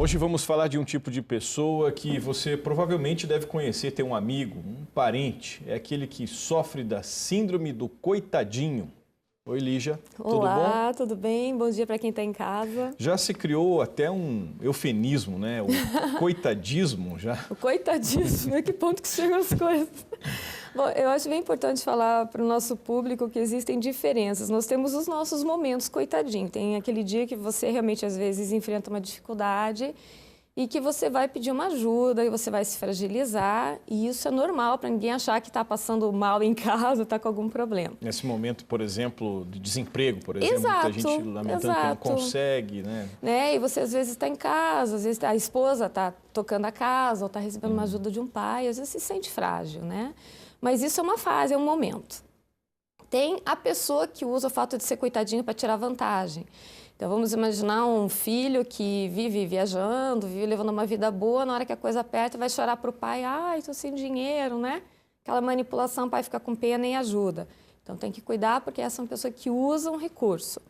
Hoje vamos falar de um tipo de pessoa que você provavelmente deve conhecer, ter um amigo, um parente. É aquele que sofre da síndrome do coitadinho. Oi, Lígia. Tudo bom? Olá, tudo bem? Bom dia para quem está em casa. Já se criou até um eufemismo, né? O coitadismo já. O coitadismo, a que ponto que chegam as coisas? Bom, eu acho bem importante falar para o nosso público que existem diferenças. Nós temos os nossos momentos coitadinho. Tem aquele dia que você realmente, às vezes, enfrenta uma dificuldade e que você vai pedir uma ajuda, e você vai se fragilizar, e isso é normal para ninguém achar que está passando mal em casa, está com algum problema. Nesse momento, por exemplo, de desemprego, por exemplo, Exato, muita gente lamentando que não consegue, né? E você às vezes está em casa, às vezes a esposa está tocando a casa, ou está recebendo uma ajuda de um pai, às vezes se sente frágil, né? Mas isso é uma fase, é um momento. Tem a pessoa que usa o fato de ser coitadinho para tirar vantagem. Então, vamos imaginar um filho que vive viajando, vive levando uma vida boa, na hora que a coisa aperta, vai chorar para o pai, ai, estou sem dinheiro, né? Aquela manipulação, o pai fica com pena e ajuda. Então, tem que cuidar, porque essa é uma pessoa que usa um recurso.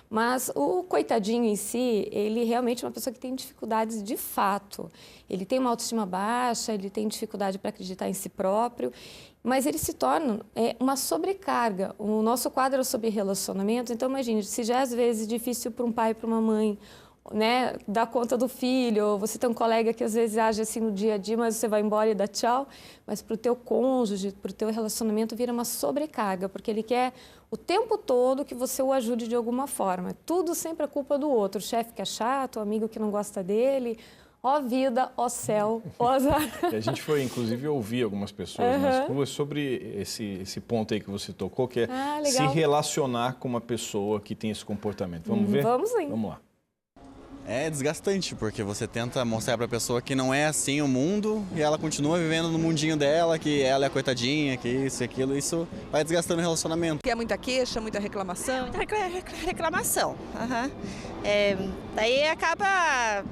Mas o coitadinho em si, ele realmente é uma pessoa que tem dificuldades de fato. Ele tem uma autoestima baixa, ele tem dificuldade para acreditar em si próprio, mas ele se torna uma sobrecarga. O nosso quadro é sobre relacionamento, então imagine, se já é às vezes difícil para um pai e para uma mãe, né, dar conta do filho, ou você tem um colega que às vezes age assim no dia a dia, mas você vai embora e dá tchau, mas para o teu cônjuge, para o teu relacionamento vira uma sobrecarga, porque ele quer o tempo todo que você o ajude de alguma forma. Tudo sempre é culpa do outro, o chefe que é chato, o amigo que não gosta dele. Ó vida, ó céu, ó azar. E a gente foi, inclusive, ouvir algumas pessoas nas ruas sobre esse ponto aí que você tocou, que é se relacionar com uma pessoa que tem esse comportamento. Vamos ver? Vamos sim. Vamos lá. É desgastante, porque você tenta mostrar para a pessoa que não é assim o mundo e ela continua vivendo no mundinho dela, que ela é coitadinha, que isso e aquilo, isso vai desgastando o relacionamento. Que é muita queixa, muita reclamação. Muita reclamação. Daí acaba,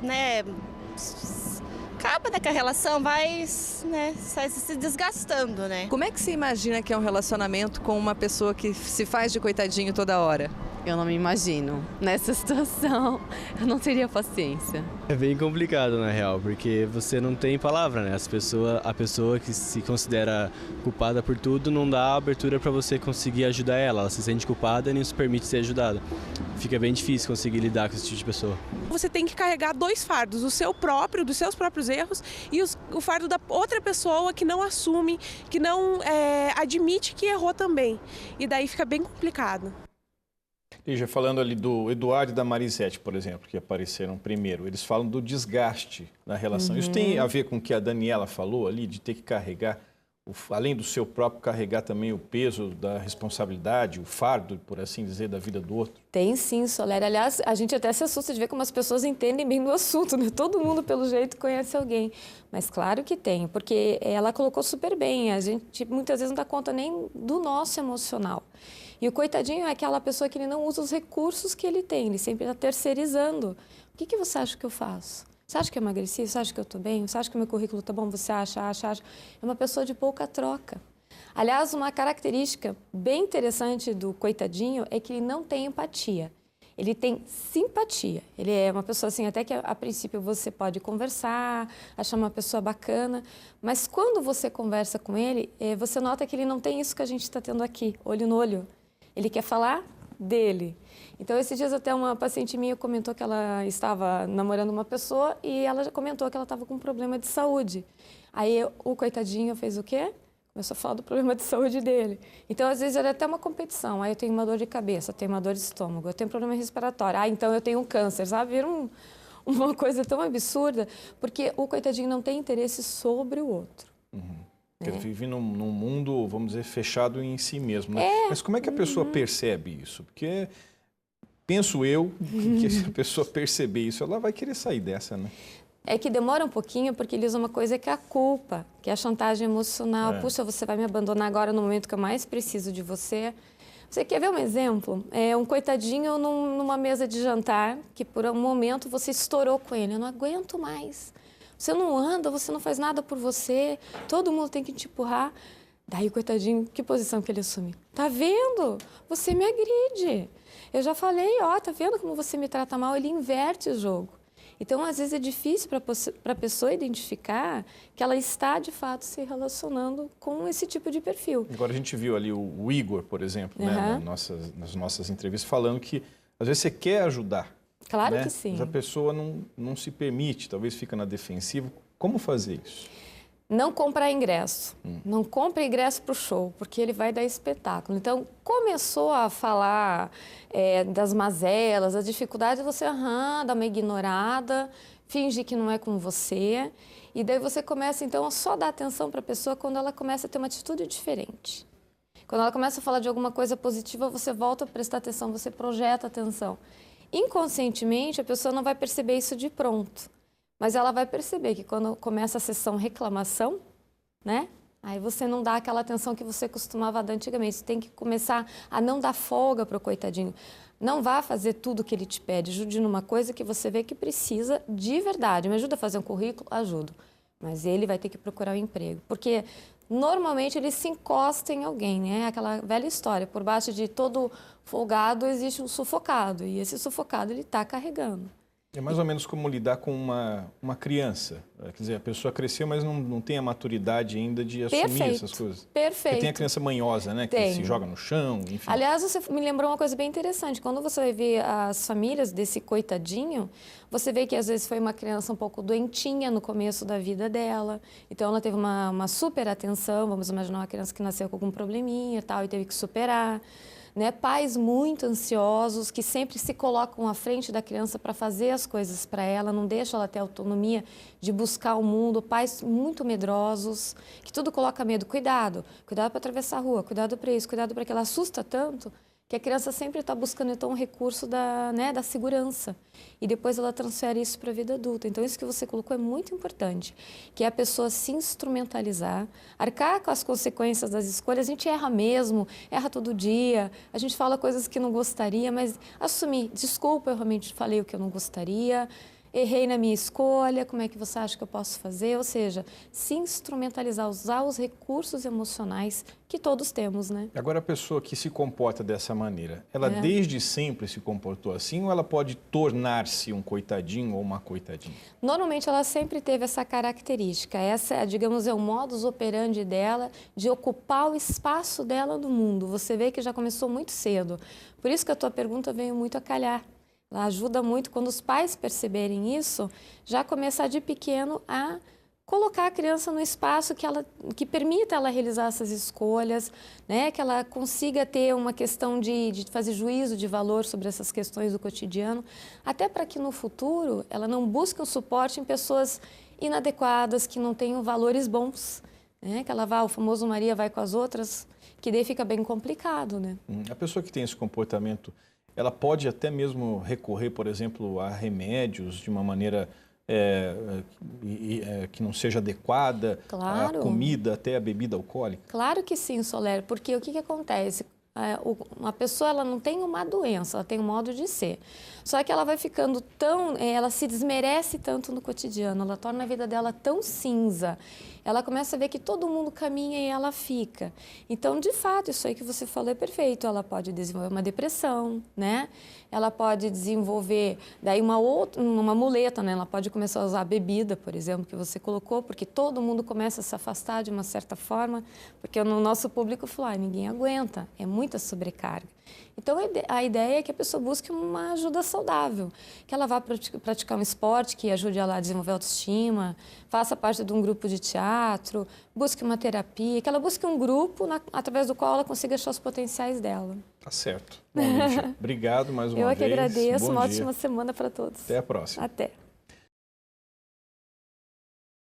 né, que a relação vai, né, se desgastando, né? Como é que você imagina que é um relacionamento com uma pessoa que se faz de coitadinho toda hora? Eu não me imagino nessa situação, eu não teria paciência. É bem complicado, na real, porque você não tem palavra, né? A pessoa que se considera culpada por tudo não dá abertura para você conseguir ajudar ela. Ela se sente culpada e nem se permite ser ajudada. Fica bem difícil conseguir lidar com esse tipo de pessoa. Você tem que carregar dois fardos, o seu próprio, dos seus próprios erros, e o fardo da outra pessoa que não assume, que não admite que errou também. E daí fica bem complicado. Lígia, falando ali do Eduardo e da Marisete, por exemplo, que apareceram primeiro, eles falam do desgaste na relação. Isso tem a ver com o que a Daniela falou ali, de ter que carregar, além do seu próprio, carregar também o peso da responsabilidade, o fardo, por assim dizer, da vida do outro? Tem sim, Soler. Aliás, a gente até se assusta de ver como as pessoas entendem bem do assunto, né? Todo mundo, pelo jeito, conhece alguém. Mas claro que tem, porque ela colocou super bem. A gente muitas vezes não dá conta nem do nosso emocional. E o coitadinho é aquela pessoa que ele não usa os recursos que ele tem, ele sempre está terceirizando. O que você acha que eu faço? Você acha que eu emagreci? Você acha que eu estou bem? Você acha que o meu currículo está bom? Você acha? É uma pessoa de pouca troca. Aliás, uma característica bem interessante do coitadinho é que ele não tem empatia. Ele tem simpatia. Ele é uma pessoa assim, até que a princípio você pode conversar, achar uma pessoa bacana, mas quando você conversa com ele, você nota que ele não tem isso que a gente está tendo aqui, olho no olho. Ele quer falar dele. Então, esses dias até uma paciente minha comentou que ela estava namorando uma pessoa e ela já comentou que ela estava com um problema de saúde. Aí o coitadinho fez o quê? Começou a falar do problema de saúde dele. Então, às vezes, era até uma competição. Aí eu tenho uma dor de cabeça, eu tenho uma dor de estômago, eu tenho problema respiratório. Então eu tenho um câncer, sabe? Vira uma coisa tão absurda, porque o coitadinho não tem interesse sobre o outro. Ele vive num mundo, vamos dizer, fechado em si mesmo, né? Mas como é que a pessoa percebe isso? Porque, penso eu, que se a pessoa perceber isso, ela vai querer sair dessa, né? É que demora um pouquinho, porque ele usa uma coisa que é a culpa, que é a chantagem emocional. Puxa, você vai me abandonar agora no momento que eu mais preciso de você. Você quer ver um exemplo? É um coitadinho numa mesa de jantar, que por um momento você estourou com ele. Eu não aguento mais. Você não anda, você não faz nada por você, todo mundo tem que te empurrar. Daí, coitadinho, que posição que ele assume? Tá vendo? Você me agride. Eu já falei, ó, tá vendo como você me trata mal? Ele inverte o jogo. Então, às vezes, é difícil para a pessoa identificar que ela está, de fato, se relacionando com esse tipo de perfil. Agora, a gente viu ali o Igor, por exemplo, né, nas nossas entrevistas, falando que, às vezes, você quer ajudar. Claro né? que sim. Mas a pessoa não se permite, talvez fica na defensiva. Como fazer isso? Não comprar ingresso. Não compre ingresso para o show, porque ele vai dar espetáculo. Então, começou a falar das mazelas, das dificuldades, você dá uma ignorada, finge que não é com você. E daí você começa, então, a só dar atenção para a pessoa quando ela começa a ter uma atitude diferente. Quando ela começa a falar de alguma coisa positiva, você volta a prestar atenção, você projeta atenção. Inconscientemente, a pessoa não vai perceber isso de pronto. Mas ela vai perceber que quando começa a sessão reclamação, né? Aí você não dá aquela atenção que você costumava dar antigamente. Você tem que começar a não dar folga para o coitadinho. Não vá fazer tudo o que ele te pede. Ajude numa coisa que você vê que precisa de verdade. Me ajuda a fazer um currículo? Ajudo. Mas ele vai ter que procurar um emprego. Porque normalmente ele se encosta em alguém, né? Aquela velha história. Por baixo de todo folgado existe um sufocado. E esse sufocado ele está carregando. É mais ou menos como lidar com uma criança. Quer dizer, a pessoa cresceu, mas não tem a maturidade ainda de assumir essas coisas. Perfeito. Porque tem a criança manhosa, né? Que se joga no chão, enfim. Aliás, você me lembrou uma coisa bem interessante. Quando você vai ver as famílias desse coitadinho, você vê que às vezes foi uma criança um pouco doentinha no começo da vida dela. Então, ela teve uma super atenção. Vamos imaginar uma criança que nasceu com algum probleminha e tal e teve que superar. Né? Pais muito ansiosos, que sempre se colocam à frente da criança para fazer as coisas para ela, não deixam ela ter autonomia de buscar o mundo. Pais muito medrosos, que tudo coloca medo. Cuidado para atravessar a rua, cuidado para isso, cuidado para aquilo. Assusta tanto que a criança sempre está buscando, então, um recurso da segurança. E depois ela transfere isso para a vida adulta. Então, isso que você colocou é muito importante, que é a pessoa se instrumentalizar, arcar com as consequências das escolhas. A gente erra mesmo, erra todo dia, a gente fala coisas que não gostaria, mas assumir, desculpa, eu realmente falei o que eu não gostaria, errei na minha escolha, como é que você acha que eu posso fazer? Ou seja, se instrumentalizar, usar os recursos emocionais que todos temos, né? Agora, a pessoa que se comporta dessa maneira, ela desde sempre se comportou assim ou ela pode tornar-se um coitadinho ou uma coitadinha? Normalmente, ela sempre teve essa característica. Essa, digamos, é o modus operandi dela de ocupar o espaço dela no mundo. Você vê que já começou muito cedo. Por isso que a tua pergunta veio muito a calhar. Ela ajuda muito quando os pais perceberem isso, já começar de pequeno a colocar a criança no espaço que permita ela realizar essas escolhas, né? Que ela consiga ter uma questão de fazer juízo de valor sobre essas questões do cotidiano, até para que no futuro ela não busque um suporte em pessoas inadequadas, que não tenham valores bons, né? Que ela vá, o famoso Maria vai com as outras, que daí fica bem complicado, né? A pessoa que tem esse comportamento, ela pode até mesmo recorrer, por exemplo, a remédios de uma maneira que não seja adequada, Claro. a comida, até a bebida alcoólica? Claro que sim, Soler, porque o que acontece? Uma pessoa ela não tem uma doença, ela tem um modo de ser. Só que ela vai ficando ela se desmerece tanto no cotidiano, ela torna a vida dela tão cinza. Ela começa a ver que todo mundo caminha e ela fica. Então, de fato, isso aí que você falou é perfeito. Ela pode desenvolver uma depressão, né? Ela pode desenvolver daí uma muleta, né? Ela pode começar a usar a bebida, por exemplo, que você colocou, porque todo mundo começa a se afastar de uma certa forma, porque no nosso público falou, ninguém aguenta, é muita sobrecarga. Então, a ideia é que a pessoa busque uma ajuda saudável, que ela vá praticar um esporte que ajude ela a desenvolver autoestima, faça parte de um grupo de teatro, busque uma terapia, que ela busque um grupo através do qual ela consiga achar os potenciais dela. Tá certo. Bom, Lígia, obrigado mais uma vez. Eu é que agradeço, Bom uma dia. ótima semana para todos. Até a próxima. Até.